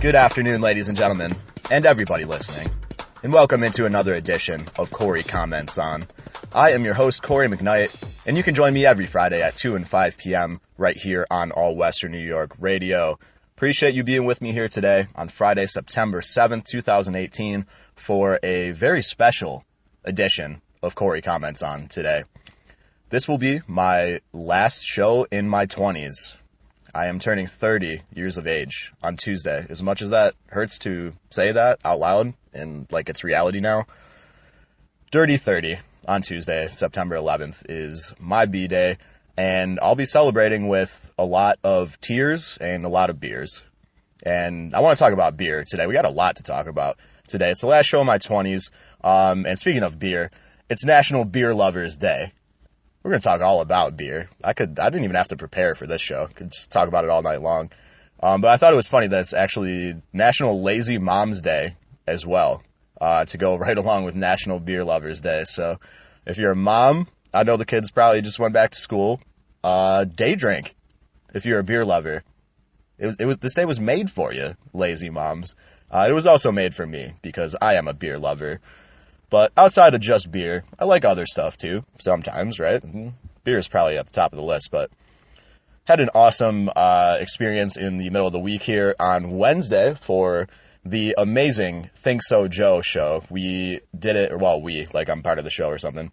Good afternoon, ladies and gentlemen, and everybody listening, and welcome into another edition of Cory Comments On. I am your host, Cory McKnight, and you can join me every Friday at 2 and 5 p.m. right here on All Western New York Radio. Appreciate you being with me here today on Friday, September 7th, 2018, for a very special edition of Cory Comments On today. This will be my last show in my 20s. I am turning 30 years of age on Tuesday. As much as that hurts to say that out loud and like it's reality now, Dirty 30 on Tuesday, September 11th, is my B-Day, and I'll be celebrating with a lot of tears and a lot of beers. And I want to talk about beer today. We got a lot to talk about today. It's the last show of my 20s, and speaking of beer, it's National Beer Lovers Day. We're going to talk all about beer. I didn't even have to prepare for this show. Could just talk about it all night long. But I thought it was funny that it's actually National Lazy Moms Day as well, to go right along with National Beer Lovers Day. So if you're a mom, I know the kids probably just went back to school. Day drink if you're a beer lover. This day was made for you, lazy moms. It was also made for me because I am a beer lover. But outside of just beer, I like other stuff too, sometimes, right? Beer is probably at the top of the list, but had an awesome experience in the middle of the week here on Wednesday for the amazing Think So Joe show. We did it, like I'm part of the show or something.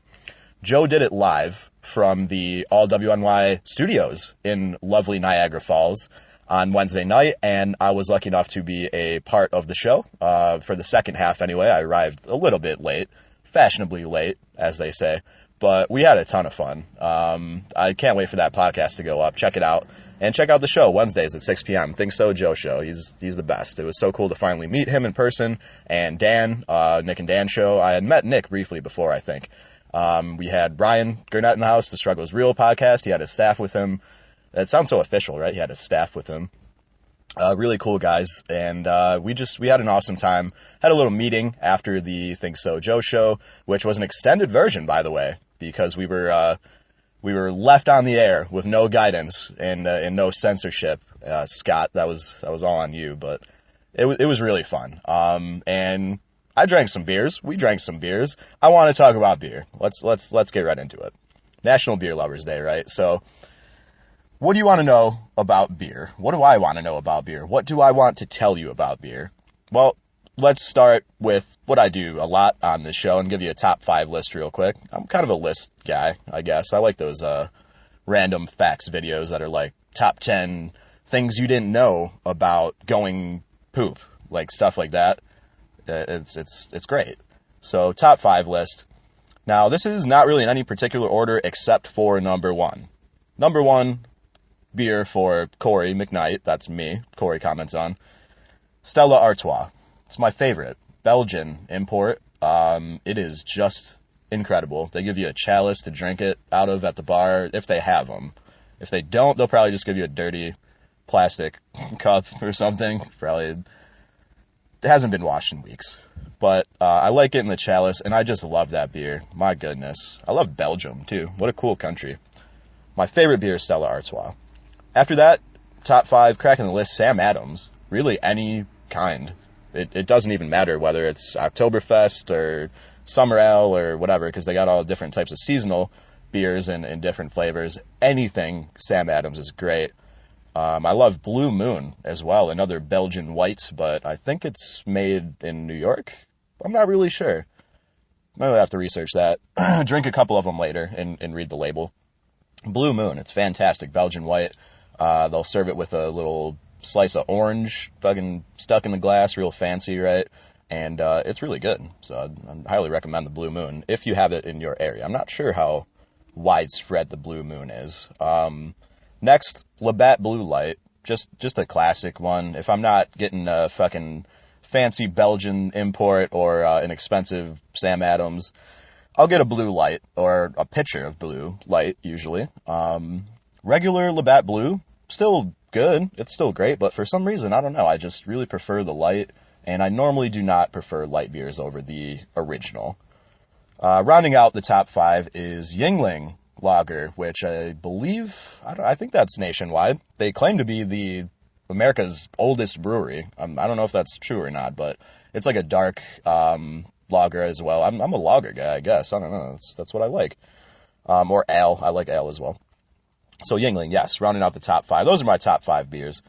Joe did it live from the All WNY studios in lovely Niagara Falls on Wednesday night, and I was lucky enough to be a part of the show for the second half anyway. I arrived a little bit late, fashionably late, as they say, but we had a ton of fun. I can't wait for that podcast to go up. Check it out, and check out the show Wednesdays at 6 p.m. Think So Joe show. He's the best. It was so cool to finally meet him in person, and Dan, Nick and Dan show. I had met Nick briefly before, I think. We had Brian Gurnett in the house, the Struggle is Real podcast. He had his staff with him. It sounds so official, right? He had his staff with him. Really cool guys, and we had an awesome time. Had a little meeting after the Think So Joe show, which was an extended version, by the way, because we were left on the air with no guidance and no censorship. Scott, that was all on you, but it was really fun. And I drank some beers. We drank some beers. I want to talk about beer. Let's get right into it. National Beer Lovers Day, right? So, what do you want to know about beer? What do I want to know about beer? What do I want to tell you about beer? Well, let's start with what I do a lot on this show and give you a top 5 list real quick. I'm kind of a list guy, I guess. I like those random facts videos that are like top 10 things you didn't know about going poop, like stuff like that. It's great. So top 5 list. Now, this is not really in any particular order except for number 1. Number 1, beer for Cory McKnight. That's me. Cory Comments On. Stella Artois. It's my favorite. Belgian import. It is just incredible. They give you a chalice to drink it out of at the bar if they have them. If they don't, they'll probably just give you a dirty plastic cup or something. It hasn't been washed in weeks. But I like it in the chalice, and I just love that beer. My goodness. I love Belgium, too. What a cool country. My favorite beer is Stella Artois. After that, top 5, cracking the list, Sam Adams. Really any kind. It doesn't even matter whether it's Oktoberfest or Summer Ale or whatever, because they got all different types of seasonal beers and different flavors. Anything Sam Adams is great. I love Blue Moon as well, another Belgian white, but I think it's made in New York. I'm not really sure. Maybe I'll have to research that. Drink a couple of them later and read the label. Blue Moon, it's fantastic. Belgian white. They'll serve it with a little slice of orange fucking stuck in the glass, real fancy, right? And it's really good. So I highly recommend the Blue Moon if you have it in your area. I'm not sure how widespread the Blue Moon is. Next, Labatt Blue Light. Just a classic one. If I'm not getting a fucking fancy Belgian import or an expensive Sam Adams, I'll get a Blue Light or a pitcher of Blue Light usually. Regular Labatt Blue, still good. It's still great, but for some reason, I don't know. I just really prefer the light, and I normally do not prefer light beers over the original. Rounding out the top 5 is Yuengling Lager, which I believe, I think that's nationwide. They claim to be the America's oldest brewery. I don't know if that's true or not, but it's like a dark lager as well. I'm a lager guy, I guess. I don't know. That's what I like. Or ale. I like ale as well. So Yuengling, yes, rounding out the top 5. Those are my top 5 beers.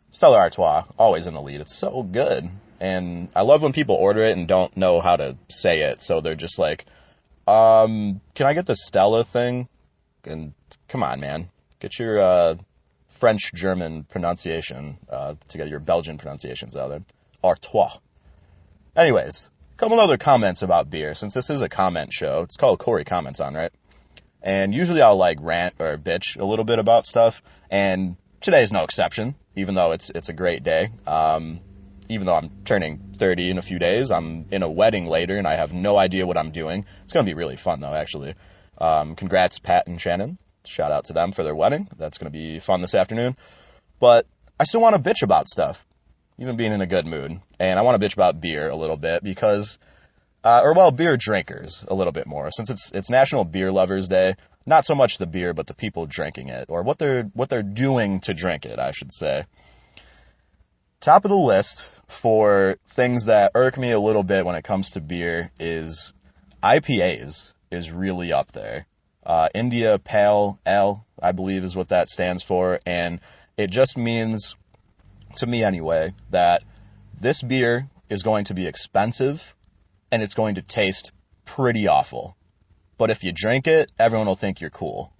Stella Artois, always in the lead. It's so good. And I love when people order it and don't know how to say it. So they're just like, can I get the Stella thing? And come on, man. Get your French-German pronunciation to get your Belgian pronunciations out there. Artois. Anyways, a couple other comments about beer. Since this is a comment show, it's called Cory Comments On, right? And usually I'll like rant or bitch a little bit about stuff, and today is no exception, even though it's a great day. Even though I'm turning 30 in a few days, I'm in a wedding later, and I have no idea what I'm doing. It's going to be really fun, though, actually. Congrats, Pat and Shannon. Shout out to them for their wedding. That's going to be fun this afternoon. But I still want to bitch about stuff, even being in a good mood. And I want to bitch about beer a little bit because... beer drinkers a little bit more, since it's National Beer Lovers Day. Not so much the beer, but the people drinking it, or what they're doing to drink it, I should say. Top of the list for things that irk me a little bit when it comes to beer is IPAs is really up there. India Pale Ale, I believe, is what that stands for, and it just means, to me anyway, that this beer is going to be expensive, and it's going to taste pretty awful. But if you drink it, everyone will think you're cool.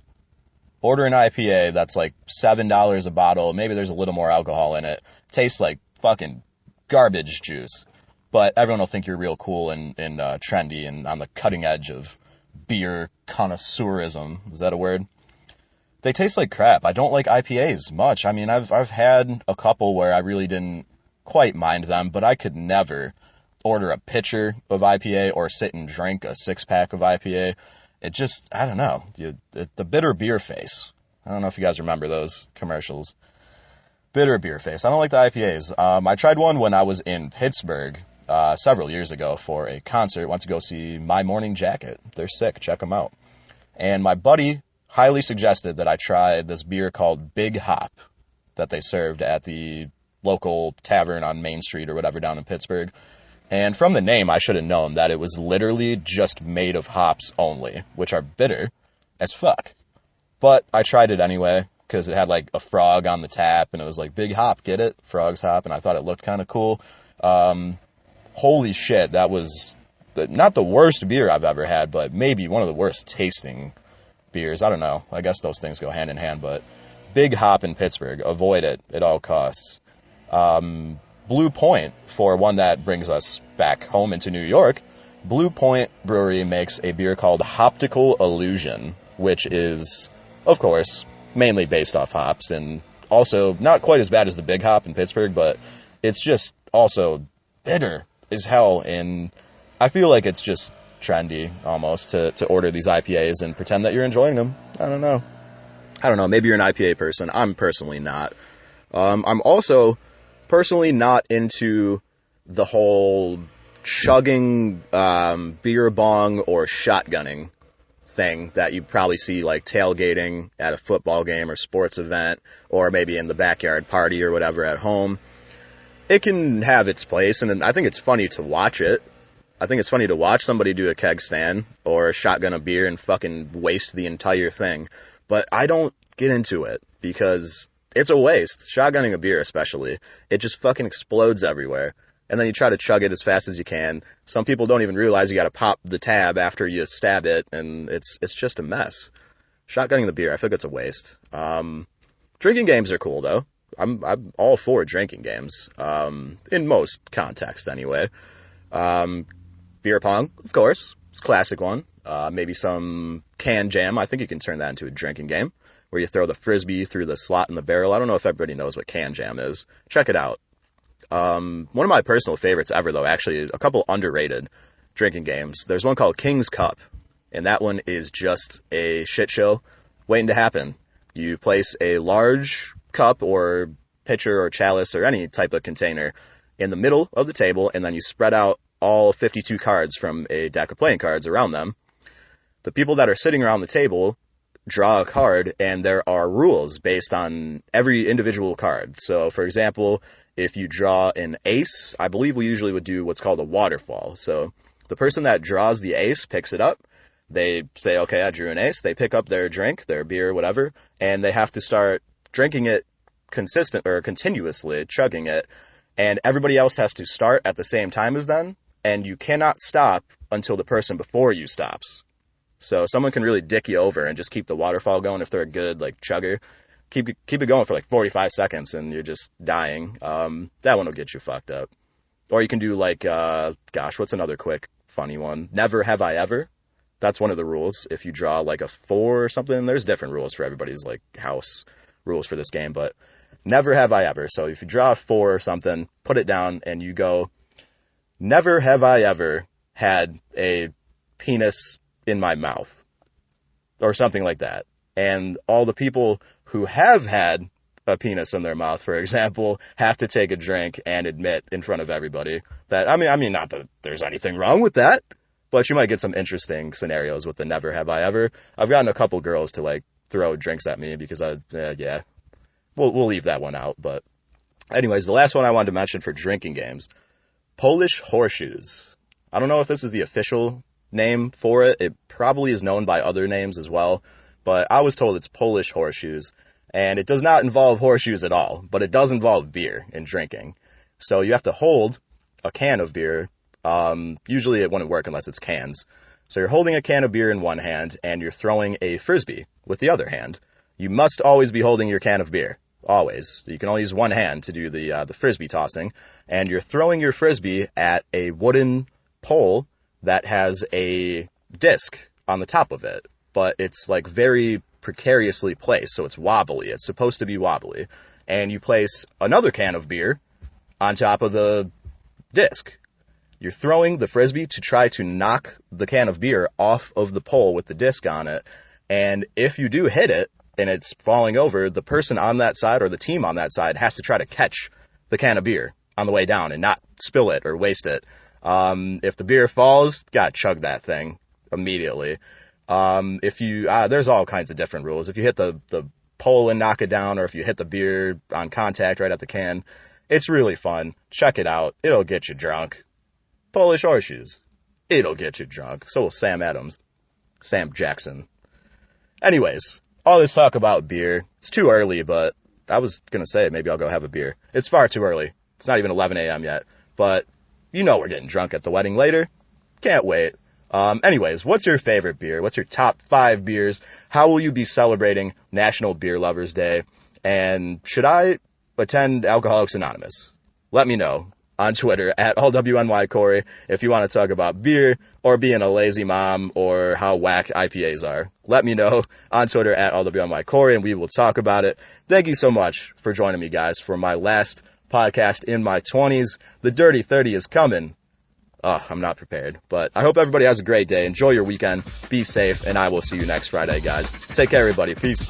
Order an IPA that's like $7 a bottle. Maybe there's a little more alcohol in it. Tastes like fucking garbage juice. But everyone will think you're real cool and trendy and on the cutting edge of beer connoisseurism. Is that a word? They taste like crap. I don't like IPAs much. I mean, I've had a couple where I really didn't quite mind them, but I could never order a pitcher of IPA or sit and drink a 6-pack of IPA. It just, I don't know, the bitter beer face. I don't know if you guys remember those commercials. Bitter beer face. I don't like the IPAs. I tried one when I was in Pittsburgh several years ago for a concert. Went to go see My Morning Jacket. They're sick. Check them out. And my buddy highly suggested that I try this beer called Big Hop that they served at the local tavern on Main Street or whatever down in Pittsburgh. And from the name, I should have known that it was literally just made of hops only, which are bitter as fuck. But I tried it anyway, because it had like a frog on the tap, and it was like, Big Hop, get it? Frog's Hop, and I thought it looked kind of cool. Holy shit, that was not the worst beer I've ever had, but maybe one of the worst tasting beers. I don't know. I guess those things go hand in hand, but Big Hop in Pittsburgh, avoid it at all costs. Blue Point, for one that brings us back home into New York, Blue Point Brewery makes a beer called Hoptical Illusion, which is, of course, mainly based off hops, and also not quite as bad as the Big Hop in Pittsburgh, but it's just also bitter as hell, and I feel like it's just trendy, almost, to order these IPAs and pretend that you're enjoying them. I don't know, maybe you're an IPA person. I'm personally not. I'm also personally not into the whole chugging beer bong or shotgunning thing that you probably see like tailgating at a football game or sports event, or maybe in the backyard party or whatever at home. It can have its place, and I think it's funny to watch it. I think it's funny to watch somebody do a keg stand or shotgun a beer and fucking waste the entire thing. But I don't get into it because it's a waste. Shotgunning a beer especially. It just fucking explodes everywhere. And then you try to chug it as fast as you can. Some people don't even realize you gotta pop the tab after you stab it, and it's just a mess. Shotgunning the beer, I feel like it's a waste. Drinking games are cool, though. I'm all for drinking games, in most contexts anyway. Beer pong, of course. It's a classic one. Maybe some can jam. I think you can turn that into a drinking game, where you throw the frisbee through the slot in the barrel. I don't know if everybody knows what can jam is. Check it out. One of my personal favorites ever, though, actually, a couple underrated drinking games. There's one called King's Cup, and that one is just a shit show waiting to happen. You place a large cup or pitcher or chalice or any type of container in the middle of the table, and then you spread out all 52 cards from a deck of playing cards around them. The people that are sitting around the table draw a card, and there are rules based on every individual card. So, for example, if you draw an ace, I believe we usually would do what's called a waterfall. So the person that draws the ace picks it up. They say, okay, I drew an ace. They pick up their drink, their beer, whatever, and they have to start drinking it continuously, chugging it. And everybody else has to start at the same time as them, and you cannot stop until the person before you stops. So someone can really dick you over and just keep the waterfall going if they're a good, like, chugger. Keep it going for, like, 45 seconds, and you're just dying. That one will get you fucked up. Or you can do, like, what's another quick, funny one? Never have I ever. That's one of the rules. If you draw, like, a 4 or something, there's different rules for everybody's, like, house rules for this game, but never have I ever. So if you draw a 4 or something, put it down, and you go, never have I ever had a penis in my mouth, or something like that. And all the people who have had a penis in their mouth, for example, have to take a drink and admit in front of everybody that, I mean, not that there's anything wrong with that, but you might get some interesting scenarios with the never have I ever. I've gotten a couple girls to, like, throw drinks at me because we'll leave that one out. But anyways, the last one I wanted to mention for drinking games, Polish horseshoes. I don't know if this is the official name for it. It probably is known by other names as well, but I was told it's Polish horseshoes, and it does not involve horseshoes at all, but it does involve beer and drinking. So you have to hold a can of beer. Usually it wouldn't work unless it's cans. So you're holding a can of beer in one hand, and you're throwing a frisbee with the other hand. You must always be holding your can of beer. Always. You can only use one hand to do the frisbee tossing, and you're throwing your frisbee at a wooden pole that has a disc on the top of it, but it's, like, very precariously placed, so it's wobbly. It's supposed to be wobbly. And you place another can of beer on top of the disc. You're throwing the frisbee to try to knock the can of beer off of the pole with the disc on it, and if you do hit it, and it's falling over, the person on that side, or the team on that side, has to try to catch the can of beer on the way down and not spill it or waste it. If the beer falls, gotta chug that thing immediately. There's all kinds of different rules. If you hit the pole and knock it down, or if you hit the beer on contact right at the can, it's really fun. Check it out. It'll get you drunk. Polish horseshoes. It'll get you drunk. So will Sam Adams. Sam Jackson. Anyways, all this talk about beer. It's too early, but I was going to say maybe I'll go have a beer. It's far too early. It's not even 11 a.m. yet, but you know we're getting drunk at the wedding later. Can't wait. Anyways, what's your favorite beer? What's your top 5 beers? How will you be celebrating National Beer Lovers Day? And should I attend Alcoholics Anonymous? Let me know on Twitter at allwnycorey if you want to talk about beer or being a lazy mom or how whack IPAs are. Let me know on Twitter at allwnycorey, and we will talk about it. Thank you so much for joining me, guys, for my last podcast in my 20s. The Dirty 30 is coming. I'm not prepared, but I hope everybody has a great day. Enjoy your weekend. Be safe, and I will see you next Friday, guys. Take care, everybody. Peace.